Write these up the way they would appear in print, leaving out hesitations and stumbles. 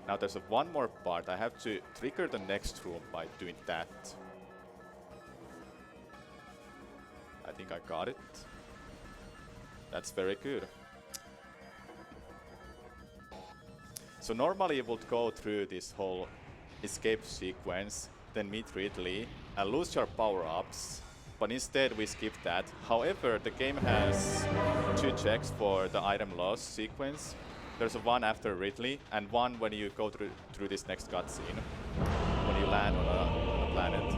Now there's one more part. I have to trigger the next room by doing that. I think I got it. That's very good. So normally you would go through this whole escape sequence, then meet Ridley and lose your power-ups, but instead we skip that. However, the game has 2 checks for the item loss sequence. There's one after Ridley and one when you go through this next cutscene, when you land on a planet.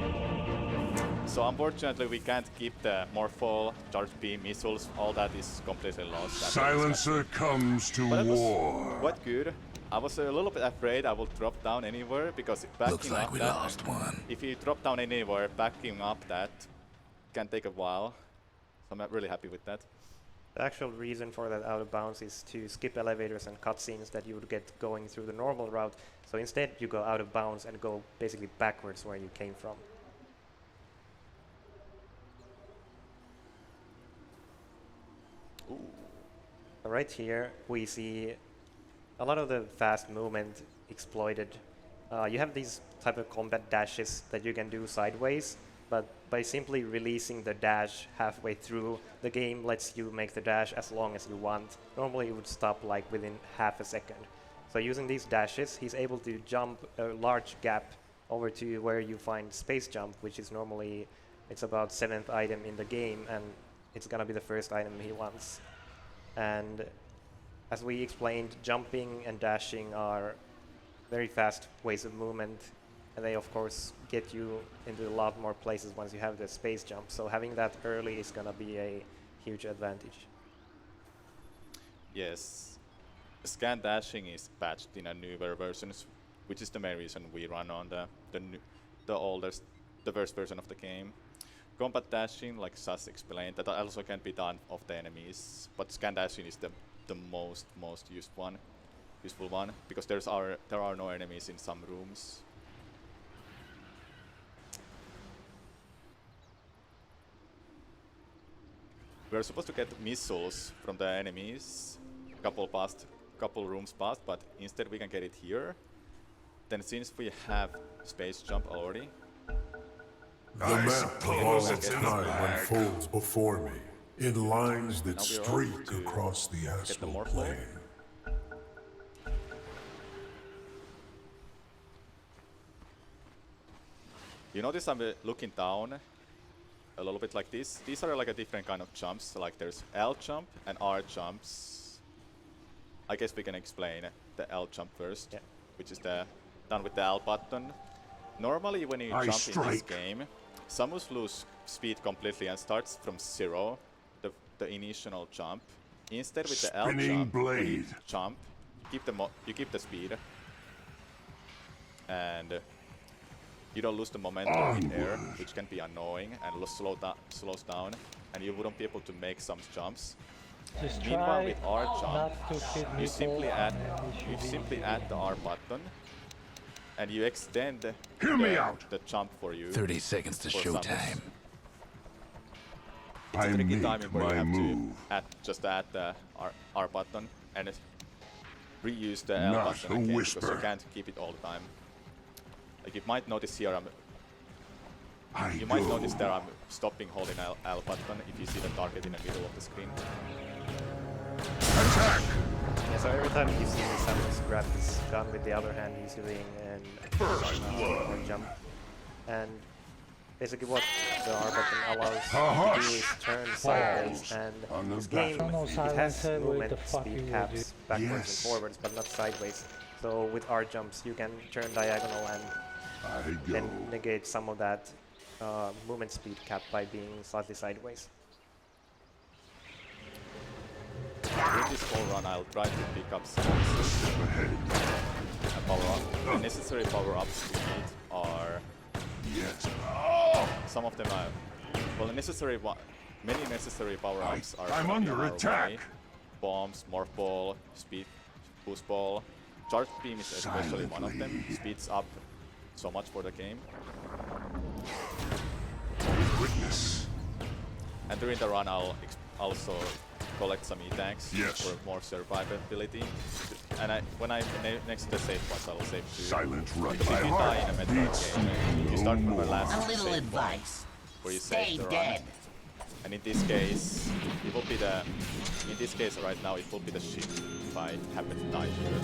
So unfortunately we can't keep the Morphle, Charge Beam, missiles, all that is completely lost. Silencer comes to war. What good? I was a little bit afraid I would drop down anywhere because backing up we that, lost one. if you drop down anywhere, backing up that can take a while. So I'm really happy with that. The actual reason for that out of bounds is to skip elevators and cutscenes that you would get going through the normal route. So instead you go out of bounds and go basically backwards where you came from. Ooh. Right here we see a lot of the fast movement exploited. You have these type of combat dashes that you can do sideways, but by simply releasing the dash halfway through, the game lets you make the dash as long as you want. Normally it would stop like within half a second. So using these dashes, he's able to jump a large gap over to where you find space jump, which is normally, it's about 7th item in the game, and it's gonna be the first item he wants. And as we explained, jumping and dashing are very fast ways of movement, and they of course get you into a lot more places once you have the space jump. So having that early is gonna be a huge advantage. Yes, scan dashing is patched in a newer versions, which is the main reason we run on the oldest, the first version of the game. Combat dashing, like Sas explained, that also can be done of the enemies, but scan dashing is the most useful one, because there are no enemies in some rooms. We're supposed to get missiles from the enemies, couple rooms past, but instead we can get it here. Then since we have space jump already, The map of all time unfolds before me in lines that streak across the astral plane. you notice I'm looking down a little bit like this. These are like a different kind of jumps, like there's L jump and R jumps. I guess we can explain the L jump first, which is done with the L button. Normally when you jump in this game, Samus loses speed completely and starts from 0, the initial jump. Instead with the L jump, when you jump, you keep the speed, and you don't lose the momentum in air, which can be annoying and slows down, and you wouldn't be able to make some jumps. Meanwhile, with R jump, you simply add the R button, and you extend the jump for you. 30 seconds to showtime. It's a tricky timing where you have to just add the R button and reuse the L button again, because you can't keep it all the time. Like you might notice here, notice there I'm stopping holding L button if you see the target in the middle of the screen. Attack! Yeah, so every time you see Samus grab his gun with the other hand, he's doing an or jump. And basically what the R button allows you to do is turn sideways, and this game, it has movement speed caps backwards and forwards, but not sideways. So with R jumps you can turn diagonal and negate some of that movement speed cap by being slightly sideways. With this whole run, I'll try to pick up some power-up. The necessary power-ups we need are... Some of them are... Well, many necessary power-ups are... I'm under attack! Bombs, Morph Ball, Speed Boost Ball. Charge Beam is especially one of them. Speeds up so much for the game. Witness. And during the run, I'll also collect some E-tanks for more survivability. And when I'm next to the safe points, I will save too. Silent run. Because if you die in a Metroid game, you start from the last A little save advice. point where you Stay save the dead. run. And in this case, it will be the. In this case, right now, it will be the ship if I happen to die here.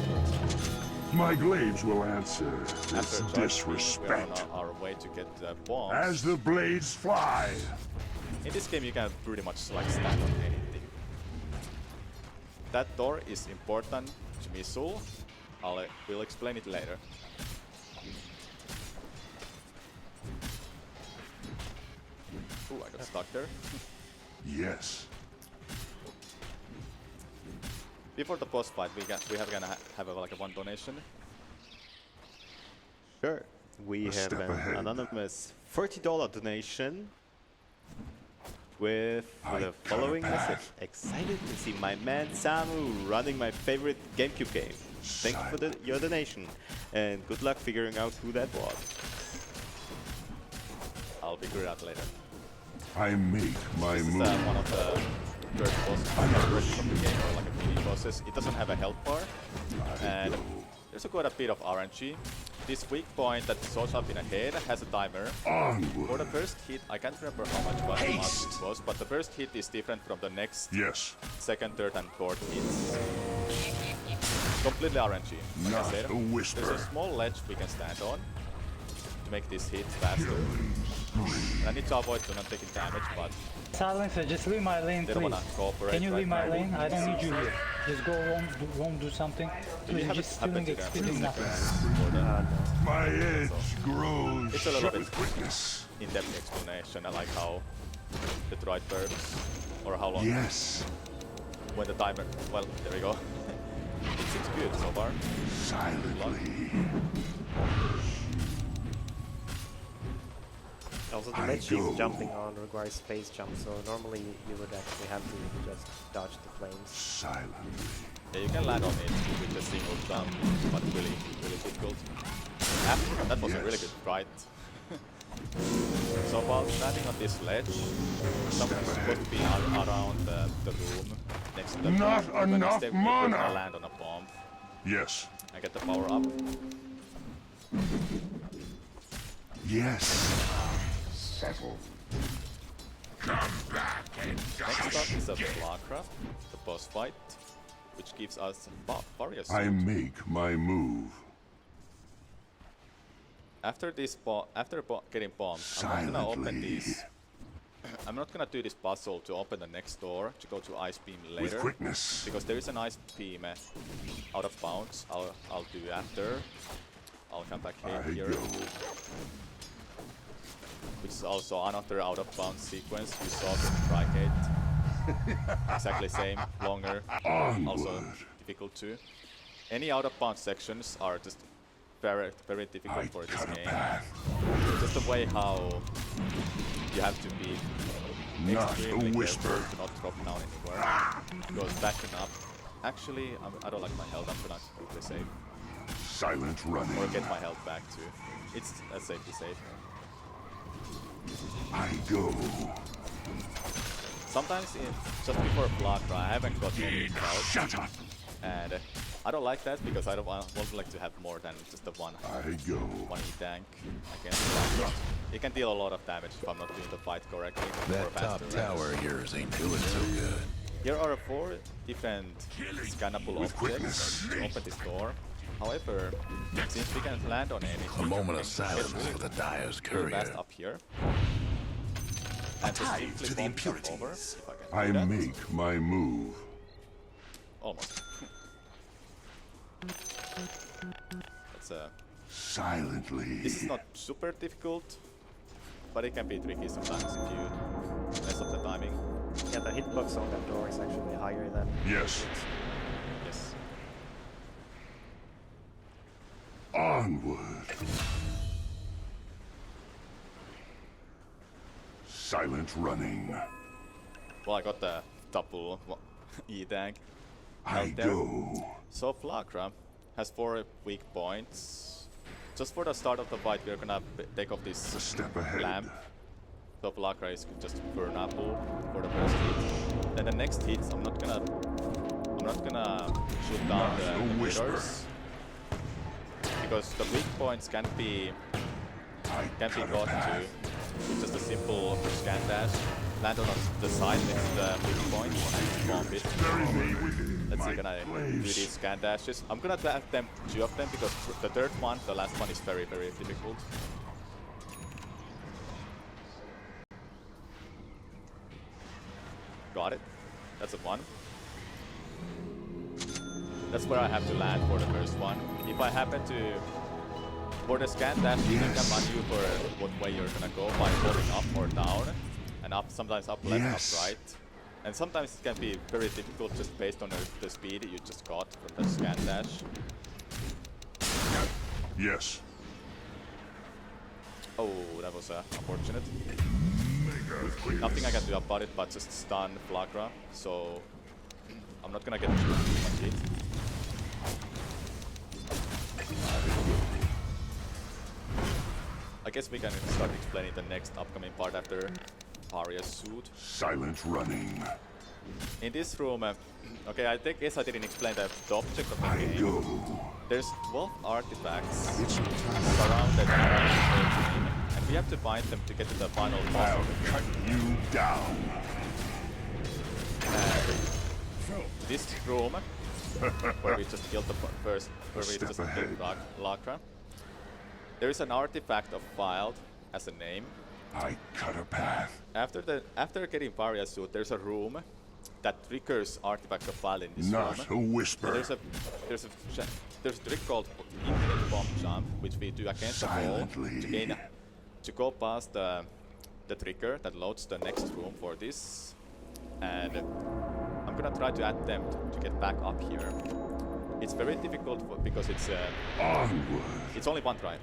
My glaives will answer After this charging, we are disrespect. on our way to get the bombs. As the blades fly, In this game, you can pretty much like stand on anything. That door is important to Misul. We'll explain it later. Ooh, I got stuck there. yes. Before the boss fight, we have gonna have like a one donation. Sure. We A have step an ahead. anonymous $40 donation with I the got a following path. message. Excited to see my man Samu running my favorite GameCube game. Thank you for your donation and good luck figuring out who that was. I'll figure it out later. I make my This is move. one of the first bosses of the game, or like a mini bosses. It doesn't have a health bar, and there's quite a bit of RNG. This weak point that shows up in a head has a timer. For Onward. the first hit, I can't remember how much it was, but the first hit is different from the next Yes. second, third, and fourth hits. Completely RNG. Like I Not said, a there's whisper. a small ledge we can stand on to make this hit faster. And I need to avoid to not taking damage, but Silencer, just leave my lane, they don't please. wanna cooperate. Can you right leave my now. lane? I don't need you here. Just go home, do something. Do you Please, have just it stealing happen to experience, them? nothing. For the My edge grows It's a little bit- with quickness. in-depth explanation, I like how the droid works, or how long Yes. when the timer. Well, there we go. It seems good so far. Silently. Also, the I ledge she's go. jumping on requires space jump, so normally you would actually have to just dodge the flames. Silently. Yeah, you can land on it with a single jump, but really difficult. That was a really good fight. So while standing on this ledge, someone's supposed to be around the room next to the Not bomb, but enough instead we're gonna mana. land on a bomb Yes. and get the power up. Yes. Settle. Next up is a Flakra, the boss fight, which gives us various. I make my move. After this, getting bombs, I'm not gonna open Silently. these. I'm not gonna do this puzzle to open the next door to go to Ice Beam With later, quickness. because there is an Ice Beam out of bounds. I'll do after. I'll come back I here, go. which is also another out of bounds sequence you saw in Tricade. Exactly same, longer, also Onward. difficult too. Any out of bounds sections are just very difficult I for this cut a game. path. Just the way how you have to be Not extremely a whisper. careful to not drop down anywhere. Because backing up. Actually, I don't like my health. I'm gonna quickly save Silent running. or get my health back too. It's a safety save. I go. Sometimes just before Flakra, I haven't got any health, Shut up. and I don't like that because I don't want like to have more than just the one I go. E tank against Flakra. It can deal a lot of damage if I'm not doing the fight correctly. or That top faster. tower of yours ain't doing so good. Here are 4 different scannable objects quickness. to open this door. However, since we can land on anything, A moment of it's silence really for the Dyer's really fast courier. up here. And just Tied simply to the bomb jump impurities. over, if I I can do that. make my move. Almost. That's Silently. this is not super difficult, but it can be tricky sometimes if you mess up the timing. Yeah, the hitbox on that door is actually higher than Yes. Yes. Onward. Silent running. Well, I got the double E-tank. I out there. go. So Flakra has 4 weak points. Just for the start of the fight, we're gonna take off A this step ahead. lamp. So Flakra is just burn apple for the first hit. Then the next hit, I'm not I'm not gonna shoot down the whisper. leaders because the weak points can't be got to with just a simple scan dash. Land on the side next to the weak point and bomb it. Let's see, can I do these scan dashes? I'm gonna attempt 2 of them because the third one, the last one, is very, very difficult. Got it. That's a 1. That's where I have to land for the first one. If I happen to... For the scan dash, you can maneuver what way you're gonna go by holding up or down. And up, sometimes up left, up right. And sometimes it can be very difficult just based on the speed you just got from the scan dash. Yes. Oh, that was unfortunate. Nothing I can do about it but just stun Flagra, so I'm not gonna get too much hit. I guess we can start explaining the next upcoming part after Aria's suit. Silent running. In this room, okay, I guess I didn't explain the object of the game. Go. There's 12 artifacts surrounded around the game, and we have to find them to get to the final boss. I'll cut you down. This room, where we just killed the first, where we just killed Lakra, there is an artifact of Filed as a name. I cut a path. After getting Varia's suit, there's a room that triggers artifacts of Filed in this Not room. a whisper. There's a trick called Infinite Bomb Jump, which we do against the wall to go past the trigger that loads the next room for this. And I'm gonna try to attempt to get back up here. It's very difficult because it's it's only one try.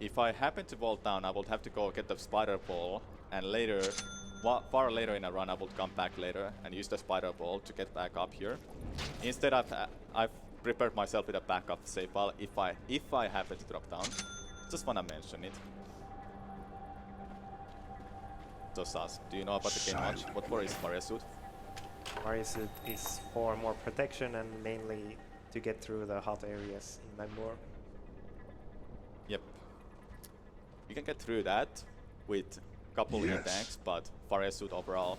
If I happen to fall down, I will have to go get the spider ball, and later, far later in a run, I will come back later and use the spider ball to get back up here. Instead, I've prepared myself with a backup save file if I happen to drop down. Just wanna mention it. So Sas, do you know about the game much? What for is Varia's suit? Varia's suit is for more protection and mainly to get through the hot areas in Magmor. Yep. You can get through that with a couple of tanks, but Varia's suit overall,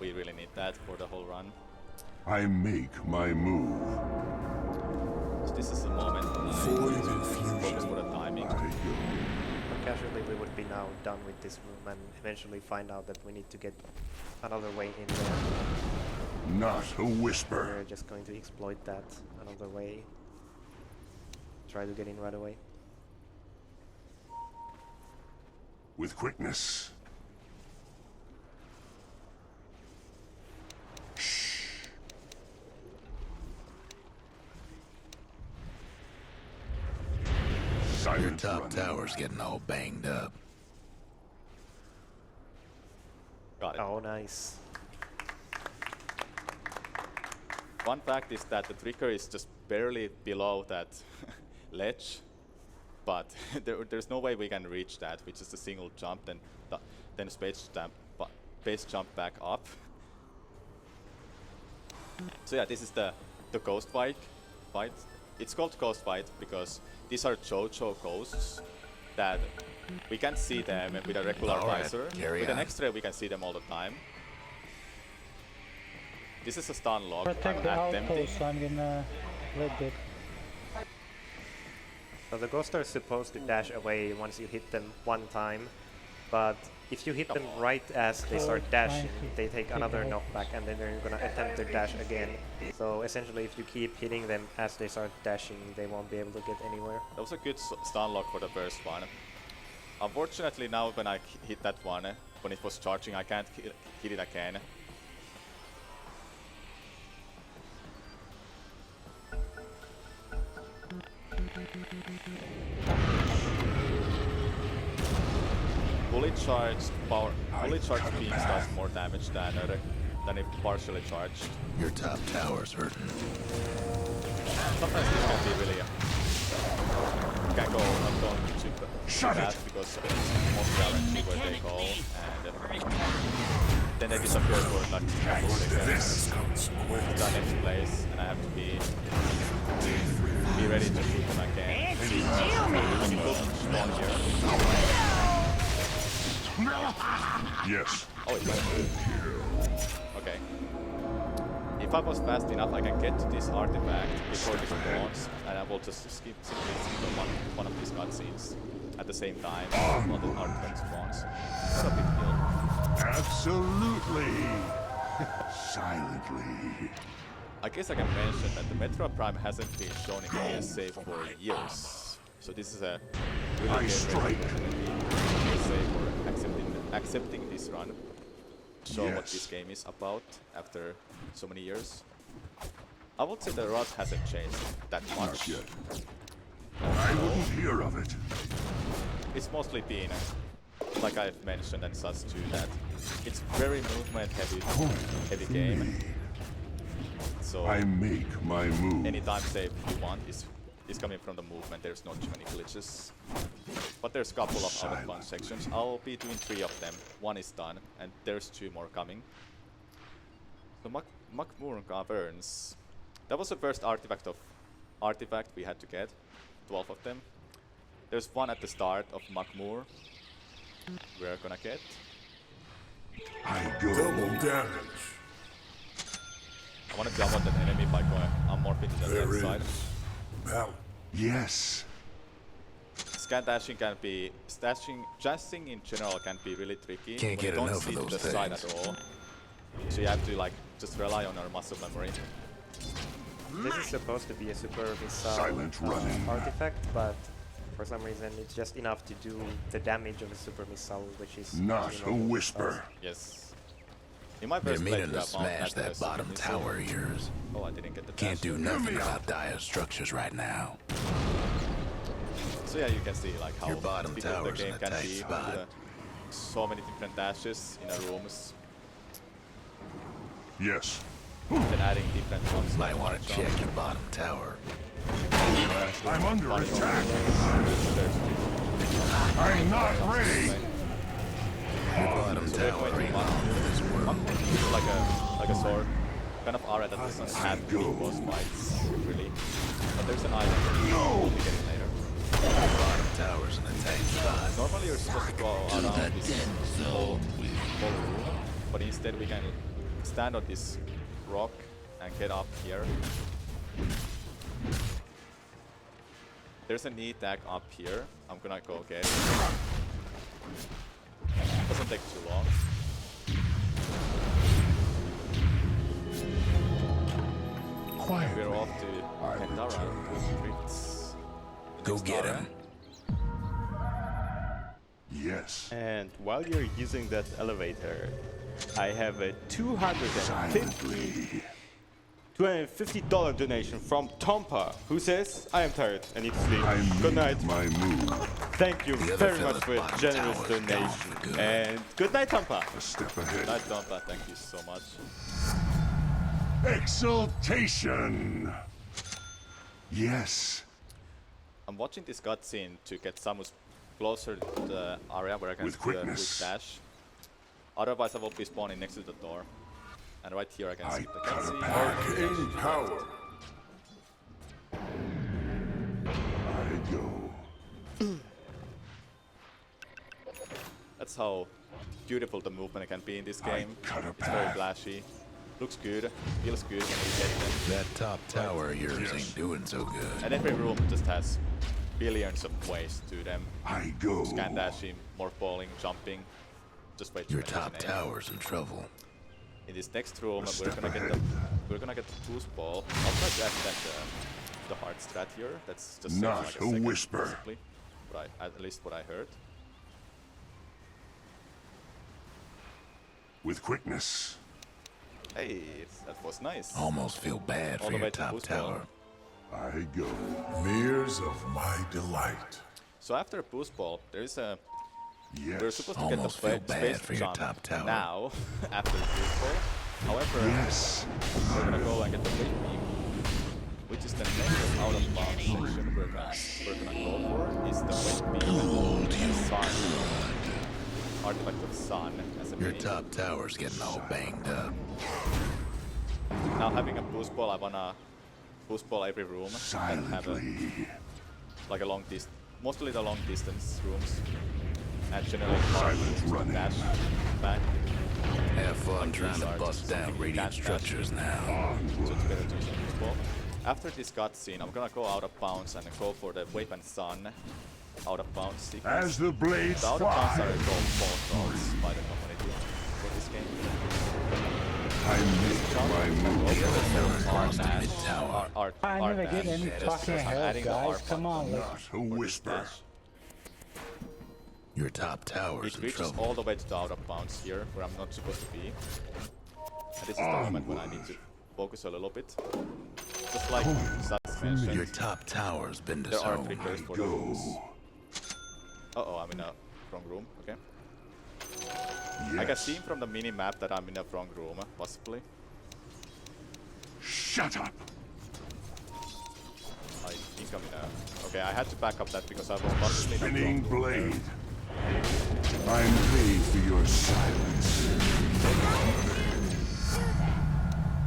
we really need that for the whole run. I make my move. So this is the moment when I focus for the timing. Casually, we would be now done with this room and eventually find out that we need to get another way in there. Not a whisper. We're just going to exploit that another way. Try to get in right away. With quickness. Your top tower's getting all banged up. Got it. Oh, nice. One fact is that the trigger is just barely below that ledge, but there's no way we can reach that with just a single jump, then space jump back up. So yeah, this is the ghost fight. It's called ghost fight because these are JoJo ghosts that we can't see them with a regular visor. With an X-ray we can see them all the time. This is a stun lock. Protect the outpost, so I'm gonna let it. So the ghosts are supposed to dash away once you hit them one time, but if you hit them right as they start dashing, they take another knockback and then they're gonna attempt to dash again. So essentially if you keep hitting them as they start dashing, they won't be able to get anywhere. That was a good stun lock for the first one. Unfortunately now when I hit that one, when it was charging, I can't hit it again. Fully charged beams does more damage than if partially charged. Your top tower's hurting. Sometimes this can be really can go not going too fast because it's most challenging where they go, and then they disappear for like a couple This seconds to the next place, and I have to be ready to shoot when I can. Can you spawn here? Yes. Oh, it's right. Okay. If I was fast enough, I can get to this artifact before it spawns, and I will just simply skip one of these cutscenes at the same time while the artifact spawns. Not a big deal. Absolutely. Silently. I guess I can mention that the Metro Prime hasn't been shown in PSA for years. So this is a really great opportunity PSA for accepting this run. Show what this game is about after so many years. I would say the rod hasn't changed that much. Not yet. I wouldn't hear of it. It's mostly been, like I've mentioned and such too, that it's very movement heavy game. So I make my move. any time save you want is coming from the movement. There's not too many glitches. But there's a couple of out of bounds sections. I'll be doing 3 of them. 1 is done, and there's 2 more coming. So Makmur Caverns. That was the first artifact we had to get. 12 of them. There's 1 at the start of Makmur. We're gonna get. I go. Double damage. I wanna jump on that enemy by going unmorphing to the left side. Battle. Yes. Scan dashing can be dashing in general can be really tricky. Can't when get you don't enough see of the those side at things. all. So you have to like just rely on your muscle memory. This is supposed to be a super missile Silent running. artifact, but for some reason it's just enough to do the damage of a super missile, which is Not a whisper. Yes. In my They're first meaning playthrough, to I found smash that that super bottom missile. tower of yours. Oh, I didn't get the Can't dash. do nothing about dire structures right now. So yeah, you can see like how Your bottom difficult the tower's in game a can tight be spot. with so many different dashes in a rooms, Yes. and adding different jumps. Might like want one to jump. check your bottom tower. I'm under attack. I'm not ready. Your bottom So we're tower going ain't to long for this world. Makmur is like a sword, kind of aura that doesn't have any boss fights really. But there's an item that we'll be getting later. Your bottom tower's in a tight spot. Normally you're supposed to go around this whole room, but instead we can stand on this rock and get up here. There's a knee tag up here. I'm gonna go get it. Doesn't take too long. Quietly. We're off to Pentara to Drifts. Go get him. Yes. And while you're using that elevator, I have a Silently. $250 donation from Tompa, who says, I am tired, I need to sleep. I Good night. make my move. Thank you The other very much fella's for your bottom generous tower's down donation. for good. And good night, Tompa. A step ahead. Night Dompa, thank you so much. Exultation. Yes. I'm watching this cutscene to get Samus closer to the area where I can With do a quick quickness. dash. Otherwise I will be spawning next to the door. And right here I can I skip the cut a cutscene. Arcane power. I go. That's how beautiful the movement can be in this I game. cut a It's very path. flashy. Looks good, feels good when you get them. That top tower of yours Yes. ain't doing so good. And every room just has billions of ways to them. I go. Scan dashing, more falling, jumping. Just wait Your for top the name. tower's in trouble. In this next room, we're step gonna get ahead. the boost ball. I'll try to activate the hard strat here. That's just Not like a second, whisper. basically. But at least what I heard. With quickness. Hey, that was nice. Almost feel bad All for the your way to top boost ball. tower. I go. Mirrors of my delight. So after boost ball, there is a. We're Yes. supposed to Almost get feel the bad space for your jump top tower. now after the boost ball. However, Yes. we're gonna go and get the weight beam, which is the next out of bounds section we're gonna go for. Is the weight beam and sign. Artifact of Sun as a Your mini. top tower's getting all banged up. Now having a boost ball, I wanna boost ball every room and have a, like a long distance, mostly the long distance rooms, and generate dash back. Have fun Like trying these to are bust just down something you radiant can't structures now. So it's better to use a boost ball. After this cutscene, I'm gonna go out of bounds and go for the Weapon Sun out of bounds sequence. As the blades The out of bounds fly, are called fault roles by the community for this game. I make my move. I never get any fucking help, guys. Come on, like, Not a whisper. Your top tower's It in reaches trouble. all the way to the out of bounds here, where I'm not supposed to be. And this is the moment when I need to focus a little bit. Just like Sats Your mentioned, top tower's been there are disowned. triggers for the rooms. Uh-oh, I'm in a wrong room, okay. I can see from the mini-map that I'm in a wrong room, possibly. Shut up! I think I'm in a... Okay, I had to back up that because I was possibly in a Spinning wrong room. blade. I'm paid for your silence.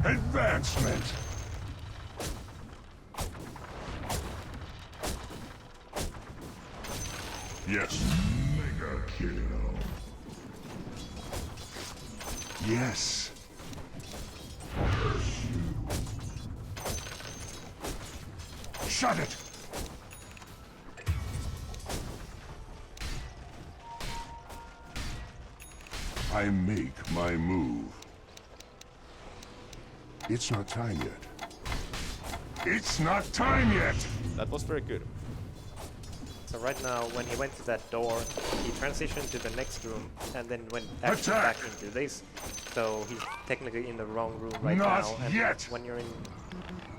Advancement. Yes. Mega kill. Yes. Shut it. I make my move. It's not time yet. It's not time yet! That was very good. So right now, when he went to that door, he transitioned to the next room and then went actually Attack! back into this. So he's technically in the wrong room right Not now. And yet! when you're in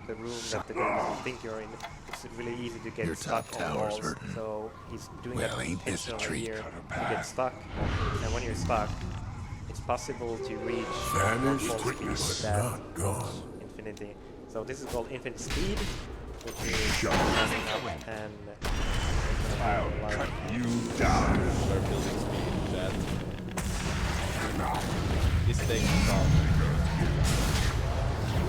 the room that the game doesn't think you're in, it's really easy to get Your stuck top on tower's walls. hurting. So he's doing Well, that ain't this a intentionally treat? here to get stuck. And when you're stuck, it's possible to reach Vanished full speed witness with that not gone. infinity. So this is called infinite speed, which is Shut running up and I'll cut you down. We're building speed in chat. This takes time.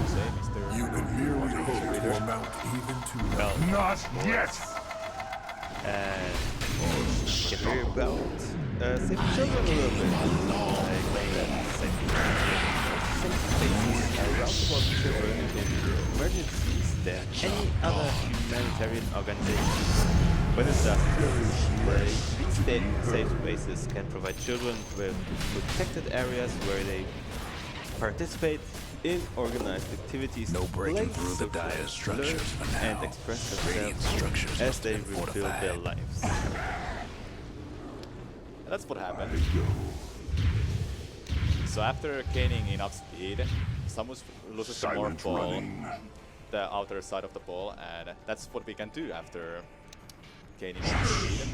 Say, Mr. You can merely hope to amount even to well. Not yet! Get very well. Save children a little bit. Around the world children in emergencies than any other humanitarian organization. When disasters, these safe spaces can provide children with protected areas where they participate in organized activities, No breaking play through the social, dire structures learn, for now. and express Radiant themselves structures as must they have been rebuild fortified. their lives. That's what happened. So after gaining enough speed, Samus loses the more Silent ball, running. the outer side of the ball, and that's what we can do after gaining enough speed.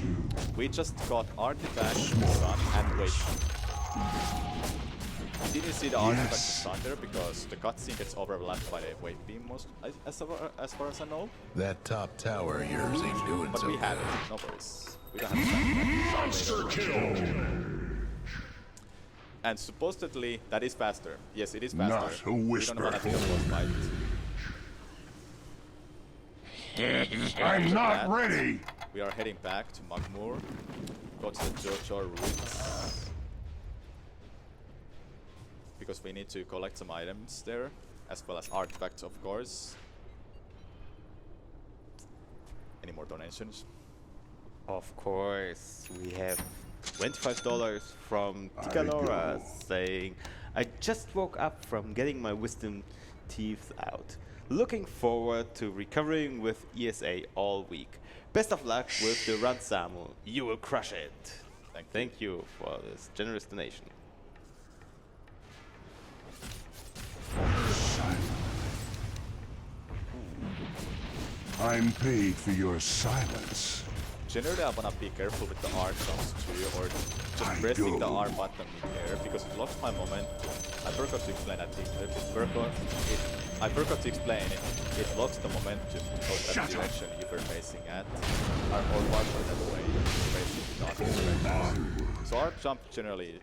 We just got Artifact, Sun, and Wait. We didn't see the Artifact of Sun there because the cutscene gets overlapped by the Wait Beam as far as I know. That top tower of yours ain't doing But so we good. have it, no worries. We don't have to And supposedly that is faster. Yes, it is faster. Not a We whisper. don't want to take a boss fight. I'm not that. ready! We are heading back to Magmur. Go to the Jojo ruins. Because we need to collect some items there, as well as artifacts, of course. Any more donations? Of course, we have $25 from Tikalora saying, I just woke up from getting my wisdom teeth out. Looking forward to recovering with ESA all week. Best of luck with the run, Samu. You will crush it. Thank you for this generous donation. I'm paid for your silence. generally I wanna be careful with the R jumps too, or just pressing the R button mid-air, because it locks my momentum. I forgot to explain that. I forgot to explain it. It locks the momentum to go that direction you were facing at, or partially that way you're facing the other direction. So R jump generally,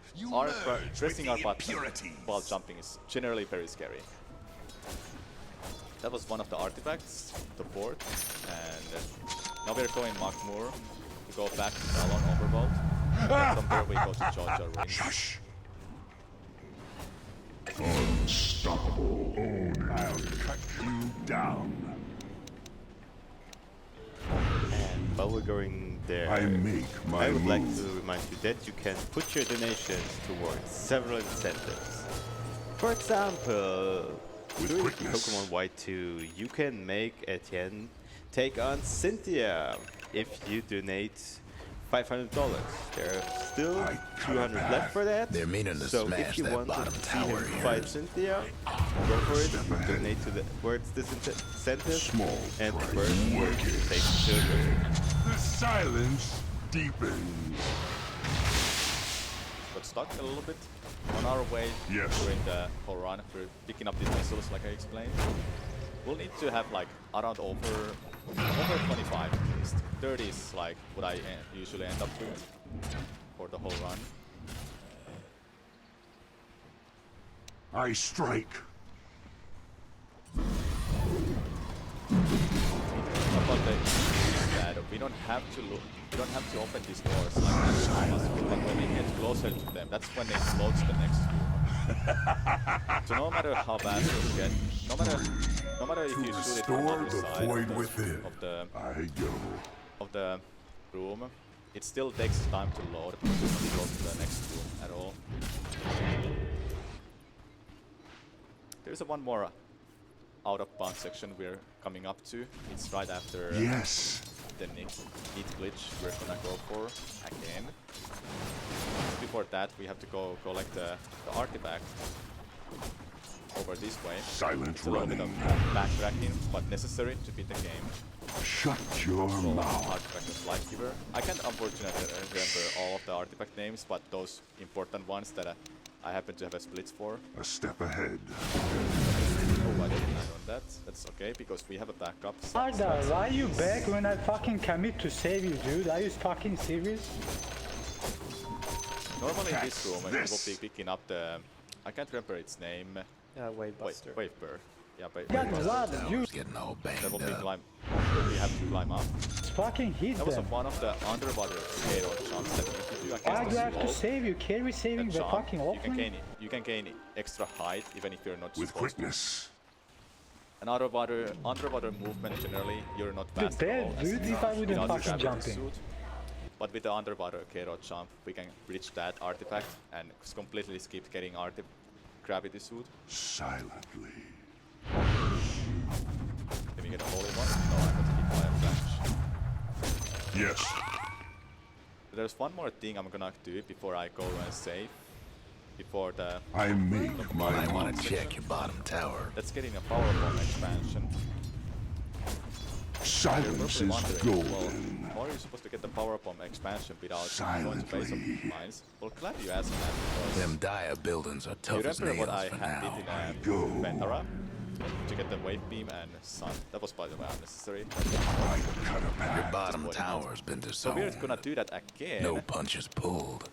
pressing R button while jumping is generally very scary. That was one of the artifacts, the board, and now we're going Makmur to go back to Talon Overvault, and from there we go to Georgia Rings. Unstoppable. I'll cut you down. And while we're going there, I make my I would like move. to remind you that you can put your donations towards several incentives. For example, With during quickness. Pokemon Y2, you can make Etienne take on Cynthia if you donate $500. There are still I cut 200 a left for that. They're meaning to So smash if you that want bottom to see tower him here. fight Cynthia, go for it. Step ahead. Donate to the towards this incentive, Small and price. first Work it. take the children. The silence deepens. Got stuck a little bit on our way Yes. during the whole run. We're picking up these missiles like I explained. We'll need to have like around over 25 at least. 30 is like what I usually end up with for the whole run. I strike. About the that we don't have to look, we don't have to open these doors like that, but when we get closer to them, that's when it loads the next room. So no matter how bad you get, no matter if you shoot it from the restore other the side void within. I go. of the room, it still takes time to load because it's not close to the next room at all. There's one more out-of-bounds section we're coming up to. It's right after Yes. the neat glitch we're gonna go for again. Before that, we have to go collect the artifact over this way. Silent It's a little bit of running. backtracking, but necessary to beat the game. Shut your So, mouth. artifact of Life Giver. I can't unfortunately remember all of the artifact names, but those important ones that I happen to have a splits for. A step ahead. Oh, I didn't land on that. That's okay because we have a backup. so- Arda, why you back when I fucking commit to save you, dude? Are you fucking serious? Normally in this room, we will this. be picking up the. I can't remember its name. Wave Buster. Wave Burr. Yeah, God, Wave blood, you Tower's getting all That will banged be up. climb. We have to climb up. fucking hit That was them. one of the underwater hero jumps that we need to do Why against do the I have to wall. save you? Carry saving That the jump, fucking offlane? you can gain extra height even if you're not With supposed to. quickness. And underwater movement generally, you're not Dude, fast at bad, all. as dude, in, if I wouldn't without fucking gravity jumping. suit. But with the underwater Kero jump, we can reach that artifact and completely skip getting gravity suit. Silently. Let me get a holy one. No, I got to keep my flash. Yes. There's one more thing I'm gonna do before I go and save. Before the I make my I want move. to check your bottom tower. that's getting a power bomb expansion. You're Silence probably is wondering, well, golden. how are you supposed to get the power bomb expansion without going to base of Silently. mines? Well, glad you asked that because Them dire buildings are you tough as remember nails what I for had now. did in Go. Ventara to get the wave beam and sun. That was by the way unnecessary. I cut a Your path. bottom Just tower's been So we're disowned. gonna do that again. No punches pulled.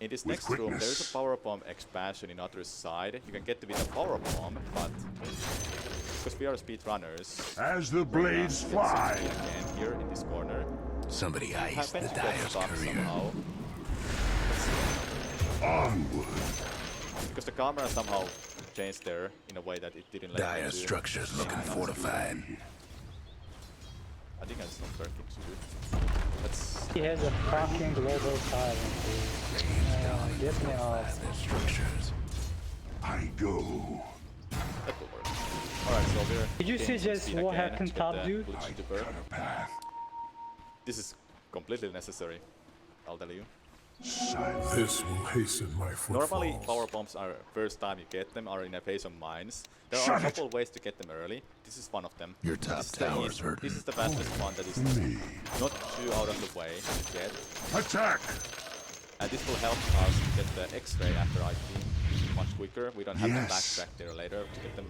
In this With next room, there is quickness. a power bomb expansion in other side. You can get to with a power bomb, but because we are speed runners, As the blades fly. again here in this corner, Somebody iced happen the to get dire's stuck career. somehow Onward. because the camera somehow changed there in a way that it didn't let me Dire do. structures looking fortified. I think that's not working too good. That's He has a fucking global silence, dude. Get me off. Their structures. I go. that will work. Alright, so we're Did you see gaining some just speed what again happened to get top, the dude? glitch I into burn. cut a path. This is completely necessary, I'll tell you. This will hasten my Normally, footfalls. power bombs are first time you get them are in a phase of mines. There are a couple ways to get them early. This is one of them. Your top tower's hurting. This is the fastest one that is not too out of the way to get. Attack! And this will help us to get the X-ray after I beam much quicker. We don't have to backtrack there later to get the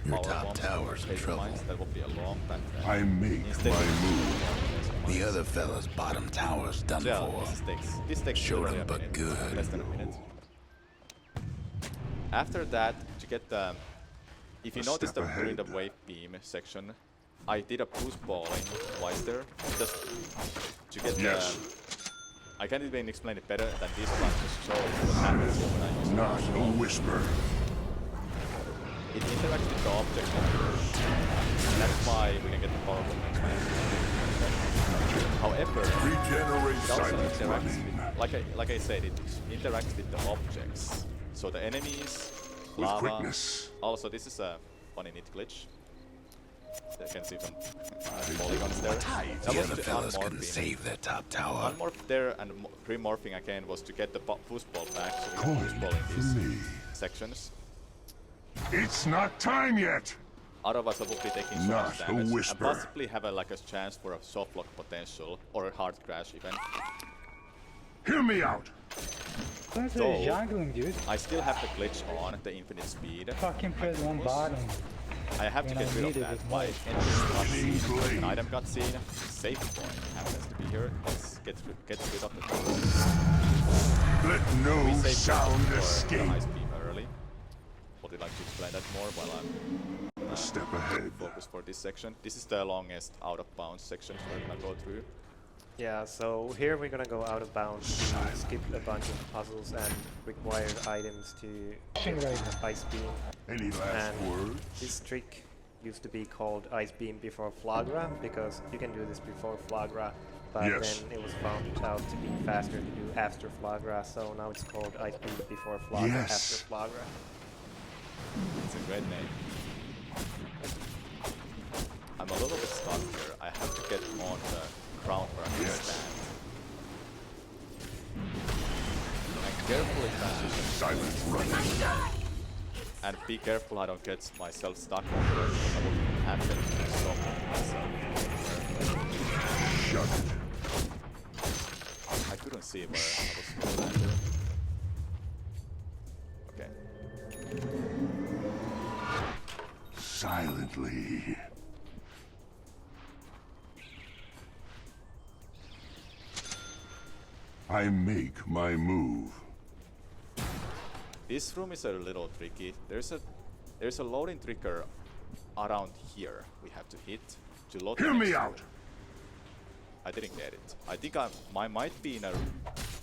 Your power top bombs tower's in phase of trouble. mines. That will be a long backtrack. I make Instead, my we move. The other fella's bottom tower's done Yeah, for. this takes Short literally a but minute, good. less than a minute. After that, to get the, if you notice step during the ahead. wave beam section, I did a boost balling twice there, just to get Yes. I can't even explain it better than this, but just show what happens when I use Not the a whisper. It interacts with the object, and that's why we can get the power from next time. However, Regenerate it also silent interacts running. with, like I said, it interacts with the objects. So the enemies, With lava. quickness. Also, this is a funny nit glitch. So you can see some polygons there. That The was other to fellas couldn't unmorph save their top tower. Unmorph there and remorphing again was to get the boost ball back, so we can Coin boost ball in for these me. sections. It's not time yet. Otherwise, I will be taking so Not much a damage and whisper. possibly have a chance for a soft lock potential or a hard crash even. Hear me out. Since So- they're juggling, dude, I still have the glitch on, the infinite speed. fucking press one button. I have to When get I rid of needed that it by most. entering Blade. cutscene, an item cutscene. Save point happens to be here. Let's get rid of the Let We no save sound for the escape. ice beam early. Would you like to explain that more while I'm A step ahead. focused for this section? This is the longest out of bounds section we're gonna go through. Yeah, so here we're gonna go out of bounds to skip a bunch of puzzles and required items to get Right. Ice Beam. Any last And words? this trick used to be called Ice Beam before Flagra, because you can do this before Flagra, but Yes. then it was found out to be faster to do after Flagra, so now it's called Ice Beam before Flagra, Yes. after Flagra. It's a great name. I'm a little bit stuck here. I have to get on the ground where I can Yes. stand. And carefully transition. Silent running. And be careful I don't get myself stuck on there, because I will have to stop myself. Shut it. I couldn't see where I was going. Okay. Silently. I make my move. This room is a little tricky. There's a loading trigger around here we have to hit to load the Hear me next out. room. I didn't get it. I think I might be in a old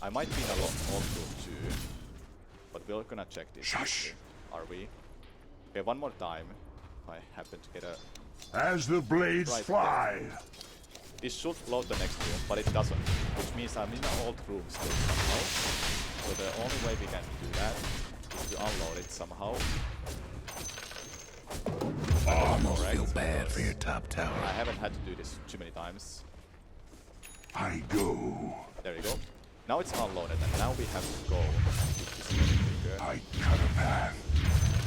room too. But we're gonna check this. Shush. Are we? Okay, one more time. I happen to get a. As the blades Right. fly. This should load the next room, but it doesn't. Which means I'm in an old room still somehow. So the only way we can do that is to unload it somehow. Almost Alright, feel so bad for your top tower. I haven't had to do this too many times. I go. There you go. Now it's unloaded, and now we have to go with this trigger. I cut a path.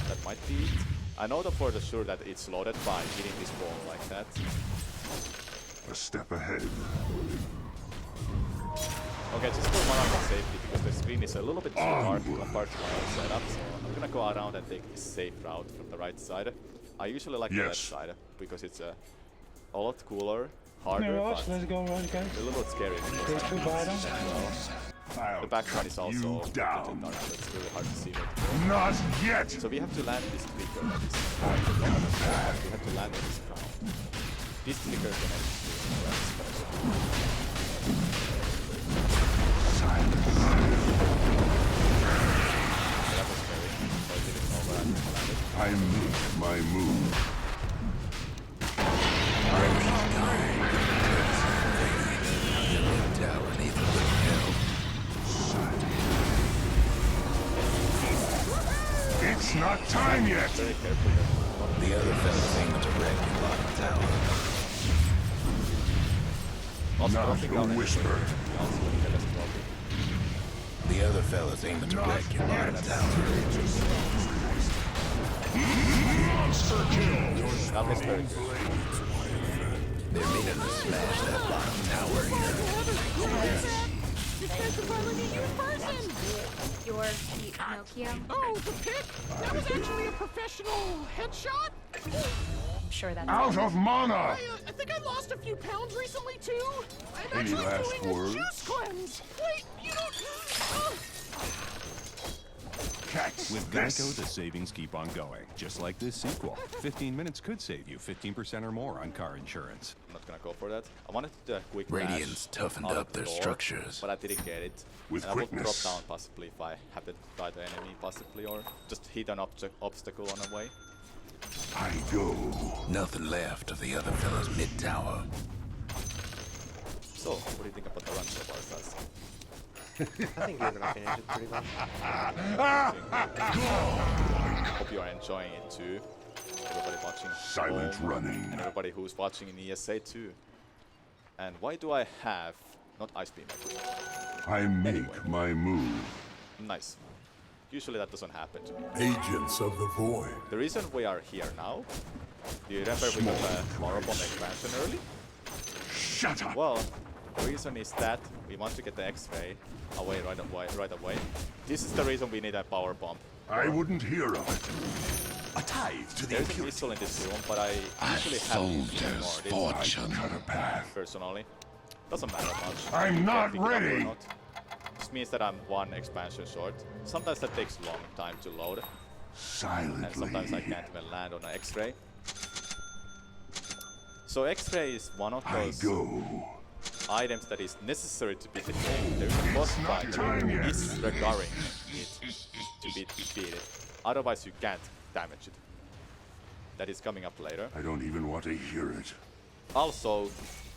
That might be it. I know that for the sure that it's loaded by hitting this wall like that. A step ahead. Okay, just for one of safety, because the screen is a little bit too dark compared to my own setup, so I'm gonna go around and take this safe route from the right side. I usually like the left Yes. side, because it's a lot cooler, harder, Rush, but let's go, rush, guys. a little bit scary. Take two bottom. I'll The backside is cut also you getting down. dark, so it's really hard to see it. Not yet. So we have to land this trigger. We have to land on this ground. This trigger can actually that was scary. So I didn't know where I landed. I make my move. Tower needs a little help. It's not time yet. Very careful there. The other fella's aiming to wreck your bottom tower. Also Not dropping a down whisper. anyway. Also catastrophic. other fella's aiming to wreck your bottom tower. Monster kill! That was very good. They're meaning to smash that bottom tower here. This guy's the finally you person! Your Pete Pinocchio? Oh, the pick? That was actually a professional headshot? I'm sure that's Out of mana! I think I lost a few pounds recently, too. I'm Any actually last doing words? a juice cleanse. Wait, you don't... Catch With this! Geico, the savings keep on going. Just like this sequel. 15 minutes could save you 15% or more on car insurance. I'm not gonna go for that. I wanted to do a quick Radiant's dash toughened out of up the their door, structures. but I didn't get it. With and I would drop quickness. down possibly if I happen to die the enemy possibly, or just hit an obstacle on the way. I go. Nothing left of the other fella's mid tower. So, what do you think about the run so far, Stas? I think you're gonna finish it pretty well. Hope you are enjoying it too. Everybody watching Silent home, running. and everybody who's watching in ESA too. And why do I have not Ice Beam equipped? I make my move. Nice. Usually that doesn't happen to me. Agents of the Void. The reason we are here now, do you remember we got a Power Bomb expansion early? Shut up! Well, the reason is that we want to get the X-ray away right away. This is the reason we need a Power Bomb. I wouldn't hear of it. A tithe to the There's a missile in this room, but I usually have used it more. This fortune. Cut a path. personally. Doesn't matter much. I'm If I not pick it up or ready. not. This means that I'm one expansion short. Sometimes that takes a long time to load, and sometimes I Silently. can't even land on an X-ray. So X-ray is one of I those go. items that is necessary to beat the game. There's a boss fight time yet. is requiring it to be defeated. Otherwise you can't damage it. That is coming up later. I don't even want to hear it. Also,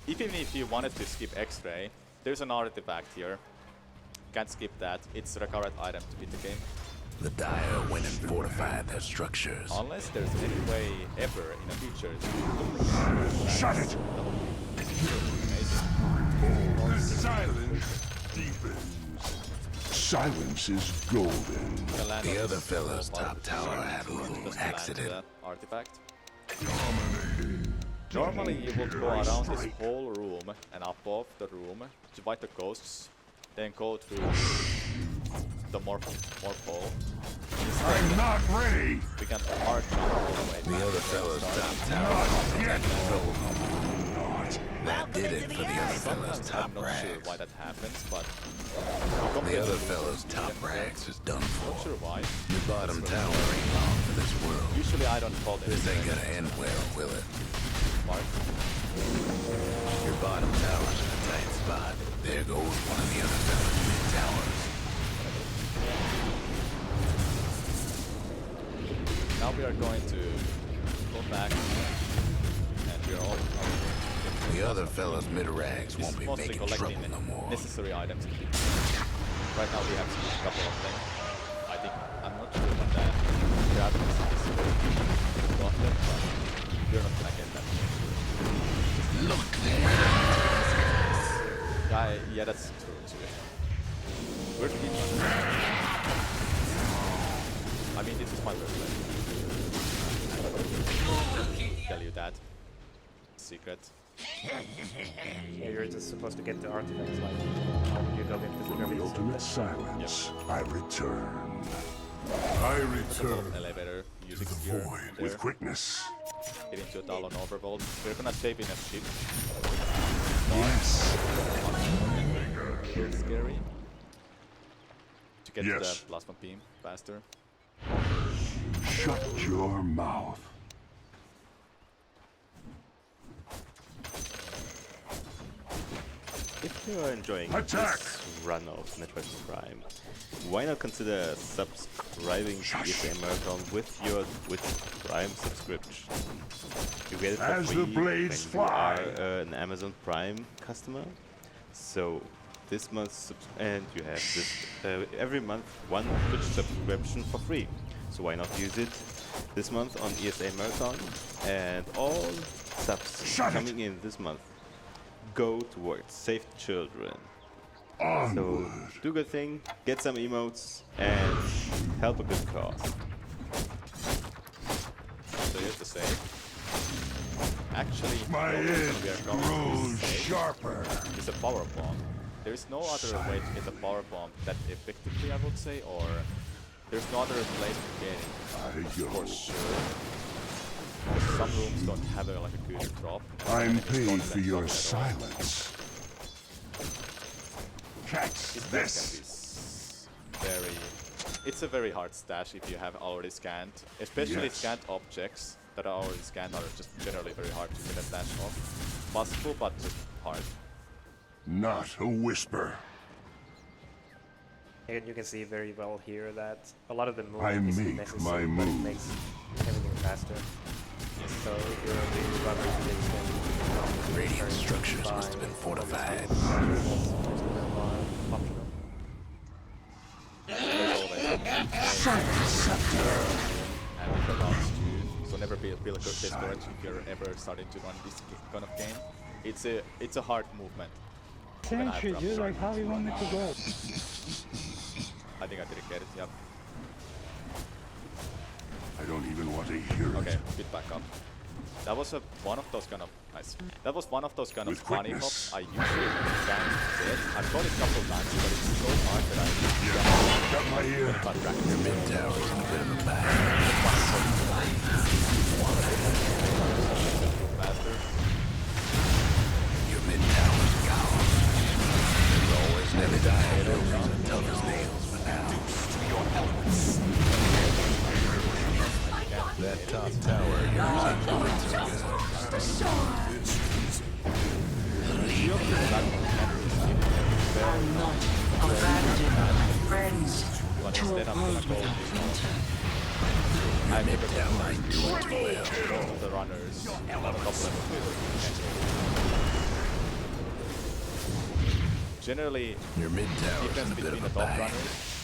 even if you wanted to skip X-ray, there's an artifact here. Can't skip that. It's a recurrent item to beat the game. The Dire went and fortified their structures. Unless there's any way ever in the future to Shut it! amazing. The silence deepens. Silence is golden. You can land The on other this fella's small top tower had a just little to land to accident. the artifact. Normally you would go around this whole room and up off the room to fight the ghosts, then go through the morph hole. I'm not ready! We can hard jump all the way The back other to fella's start. top tower Yet. that did it for the other fella's Sometimes top I'm not sure rags. why that happens, but The other fella's top rags is done not for. sure why. Your bottom tower ain't long for this world. Usually I don't call This this ain't gonna end well, will it? part. Your bottom tower's in a tight spot. There goes one of the other fella's mid towers. Now we are going to go back and we're all The other fella's mid rags this won't is be mostly making collecting trouble no more. necessary items. Right now we have a couple of them. I think I'm not sure what the graphics is got them, but we're not gonna get that. Look there. Yeah, that's true too. Where did he run? I mean, this is my first play. Tell you that. Secret. Yeah, you're just supposed to get the artifacts like how would you go into the The pyramids. ultimate silence. I return. I There's a return elevator to music the here. void There. with quickness. Get into a Talon Overvolt. We're gonna save in a ship. Yes. Very scary. To get to Yes. the plasma beam faster. Shut your mouth. If you are enjoying Attack! this run of Metroid Prime, why not consider subscribing to ESA Marathon with your Twitch Prime subscription? You get it for As free the blades when fly. you are an Amazon Prime customer. So this month, and you have this every month one Twitch subscription for free. So why not use it this month on ESA Marathon? And all subs Shut it! coming in this month go towards Save Children. So do good thing, get some emotes, and help a good cause. So here's the save. Actually, My the only reason we are edge going to grows this save sharper. is a power bomb. There is no other way to get a power bomb that effectively, I would say, or there's no other place to get it. I For go. sure. Some rooms don't have like a good drop. I'm Enemies don't paid even for drop your it at all. silence. Catch This can be this. very... It's a very hard stash if you have already scanned. Especially Yes. scanned objects that are already scanned are just generally very hard to get a stash of. Possible, but just hard. Not a whisper. And you can see very well here that a lot of the I movement isn't make necessary, my but it move. makes everything faster. So if you're a really rubber to this, then you can become Radiant very structures fine. must have been fortified. Most of them are optional. There's always and the rounds too. So never be discouraged if you're ever starting to run this kind of game. It's a hard movement. Sentry, dude, like how you want me to go? I think I didn't get it, yep. I don't even want to hear Okay, it. bit back up. That was one of those kind of nice. That was one of those kind of With funny quickness. hops I usually can't get. I've got it a couple times, but it's so hard that I Got my ear. got practice. Your mid tower is in a bit of a bag. Faster. Your mid tower's gone. There's always never die buildings are tough as nails, but now. That top tower isn't doing so good. But instead I'm gonna go with this one. I never That might do it too well. most of the runners on the top level. Generally, Your mid tower's difference in a bit between of a a top bag. runner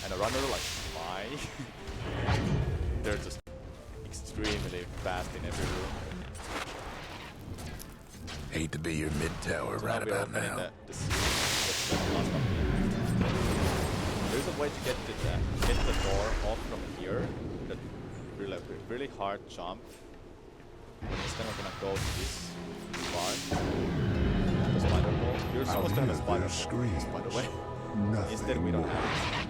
and a runner like my, they're just extremely fast in every room. Hate to be your mid tower right Now we're about opening now. the last one. There's a way to get the door off from here. That really hard jump. Instead I'm gonna go to this part. The spider ball. You're supposed to have a spider ball, by the way. Nothing Instead we don't more. have it.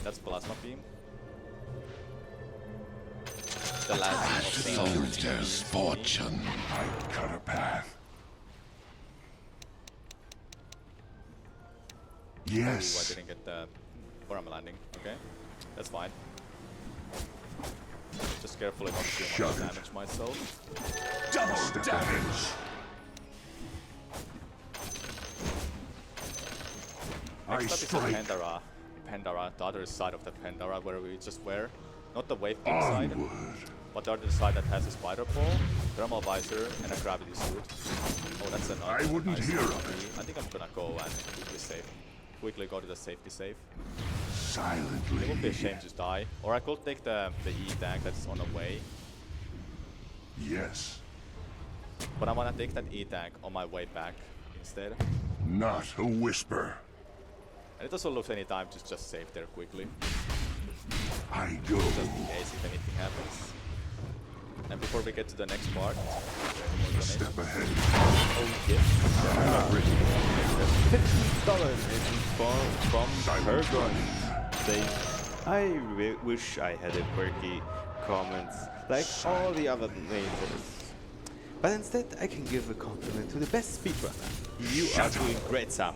That's plasma beam. The last of the Soldier's fortune. I cut a path. Ooh, I Yes. didn't get the where I'm landing. Okay, that's fine. Just carefully not to Shut it. damage myself. Double damage. I Next up is the strike. Pandora, the other side of the Pandora where we just were. Not the wave beam side, Onward. but the other side that has a spider ball, thermal visor, and a gravity suit. Oh, that's enough. I wouldn't Nice. hear of it. I think I'm gonna go and quickly go to the safety save. Silently. It would be a shame to die. Or I could take the E-tank that's on the way. Yes. But I wanna take that E-tank on my way back instead. Not a whisper. And it doesn't lose any time to just save there quickly, I go. just in case if anything happens. And before we get to the next part, more Step donations. ahead. Oh yes. $50 from Pergon. I wish I had a quirky comments like all the other neighbors. But instead I can give a compliment to the best speedrunner. You are doing great, Sam.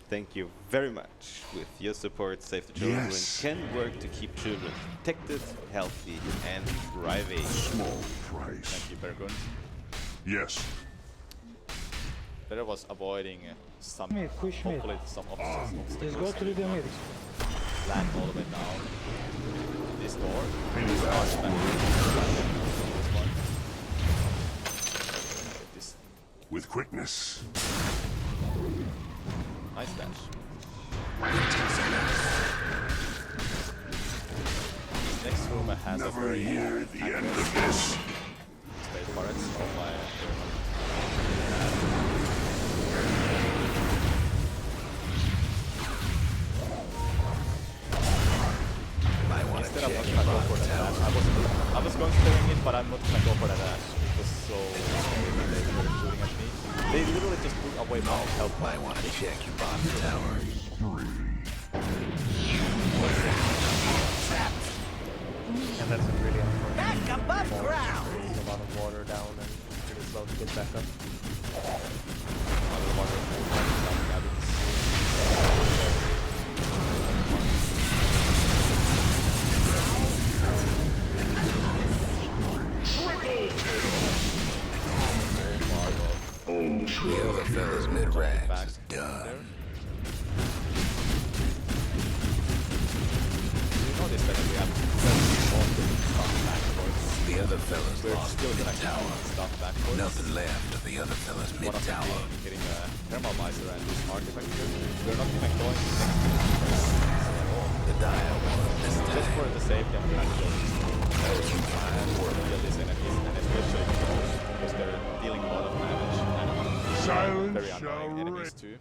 Thank you very much. With your support, Save the Children Yes. can work to keep children protected, healthy, and thriving. Small price. Thank you, Bergun. Yes. Better was avoiding some, Mid, push mid. hopefully some obstacles. Just go through the mid. Land all the way down. This door. This With quickness. nice dash. This next room has a Never very hear the end of this. space parts. Oh my. but I'm not gonna go for that dash. It was so scary when they were shooting at me. They literally just took away my health. Might want to check your bottom tower. And that's a really unfortunate. Back above ground! A lot of water down and really slow to get back up. The other fella's mid-range is done. The other fella's lost mid-tower. Nothing left of the other fella's mid-tower. Getting a thermalizer and this artifact here. We're not even going to next at all. The dire one this Just time. for the safety of the kill these enemies, and especially because they're dealing a lot of damage and very annoying enemies too.